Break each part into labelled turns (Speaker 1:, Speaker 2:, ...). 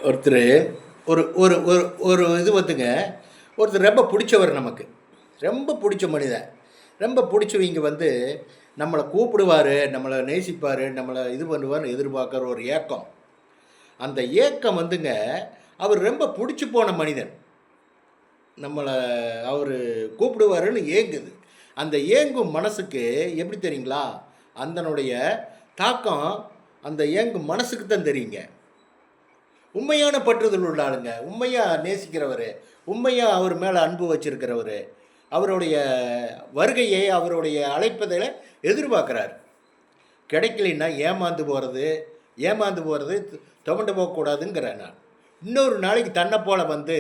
Speaker 1: ஒருத்தர் ஒரு ஒரு ஒரு ஒரு இது வந்துங்க. ஒருத்தர் ரொம்ப பிடிச்சவர் நமக்கு. ரொம்ப பிடிச்ச மனிதன். ரொம்ப பிடிச்சவங்க வந்து நம்மள கூப்பிடுவாரு, நம்மள நேசிப்பாரு, நம்மள இது பண்ணுவார்ன்னு எதிர்பார்க்குற ஒரு ஏக்கம். அந்த ஏக்கம் வந்துங்க, அவர் ரொம்ப புடிச்சு போன மனிதன். நம்மள அவரு கூப்பிடுவாருன்னு ஏங்குது. அந்த ஏங்கும் மனசுக்கு எப்படி தெரியுங்களா? அதனுடைய தாக்கம் அந்த ஏங்கும் மனசுக்கு தான் தெரியுங்க. உண்மையான பற்றுதல் உள்ள ஆளுங்க. உண்மையா நேசிக்கிறவரு. உண்மையா அவர் மேல அன்பு வச்சிருக்கிறவரு. அவருடைய வருகையை, அவருடைய அழைப்பதல எதிர்பார்க்கிறார். கிடைக்கலைன்னா ஏமாந்து போறது துவண்டு போகக்கூடாதுங்கிறேன் நான். இன்னொரு நாளைக்கு தன்னை போல வந்து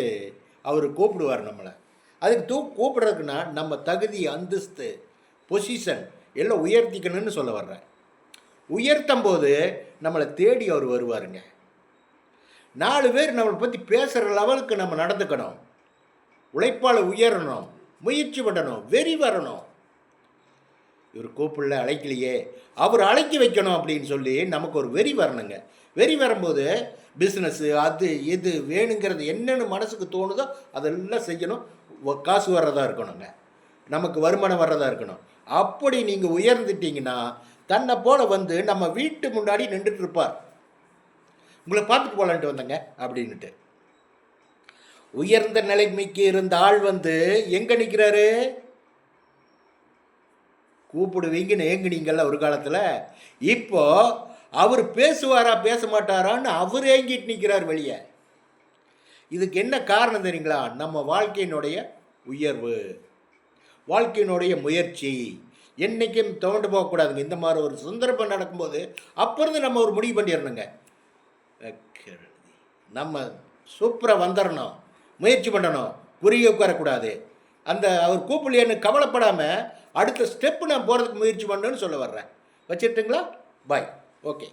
Speaker 1: அவர் கூப்பிடுவார் நம்மளை. அதுக்கு கூப்பிடுறதுக்குன்னா நம்ம தகுதி, அந்தஸ்து, பொசிஷன் எல்லாம் உயர்த்திக்கணும்னு சொல்ல வர்றேன். உயர்த்தும் போது நம்மளை தேடி அவர் வருவாருங்க. 4 பேர் நம்மளை பற்றி பேசுகிற லெவலுக்கு நம்ம நடந்துக்கணும். உழைப்பால் உயரணும், முயற்சி பண்ணணும், வெறி வரணும். இவர் கூப்பிடல, அழைக்கலையே, அவர் அழைக்க வைக்கணும் அப்படின்னு சொல்லி நமக்கு ஒரு வெறி வரணுங்க. வெறி வரும்போது பிஸ்னஸ்ஸு அது இது வேணுங்கிறது என்னென்னு மனசுக்கு தோணுதோ அதெல்லாம் செய்யணும். காசு வர்றதா இருக்கணுங்க, நமக்கு வருமானம் வர்றதா இருக்கணும். அப்படி நீங்கள் உயர்ந்துட்டீங்கன்னா தன்னை போல் வந்து நம்ம வீட்டு முன்னாடி நின்றுட்டு இருப்பார். உங்களை பார்த்துட்டு போகலான்ட்டு வந்தேங்க அப்படின்ட்டு. உயர்ந்த நிலைமைக்கு இருந்த ஆள் வந்து எங்கே நிற்கிறாரு? கூப்பிடுவீங்கன்னு ஏங்குனீங்கல்ல ஒரு காலத்தில். இப்போ அவர் பேசுவாரா பேச மாட்டாரான்னு அவர் ஏங்கிட்டு நிற்கிறார் வெளியே. இதுக்கு என்ன காரணம் தெரியுங்களா? நம்ம வாழ்க்கையினுடைய உயர்வு, வாழ்க்கையினுடைய முயற்சி என்றைக்கும் துவண்டு போகக்கூடாதுங்க. இந்த மாதிரி ஒரு சந்தர்ப்பம் நடக்கும்போது அப்போ இருந்து நம்ம ஒரு முடிவு பண்ணிடணுங்க. நம்ம சூப்பராக வந்துடணும், முயற்சி பண்ணணும், குறுகிய உட்காரக்கூடாது. அந்த அவர் கூப்பிடலையேன்னு கவலைப்படாமல் அடுத்த ஸ்டெப்பு நான் போகிறதுக்கு முயற்சி பண்ணணுன்னு சொல்ல வர்றேன். வச்சுட்டுங்களா? பாய். ஓகே.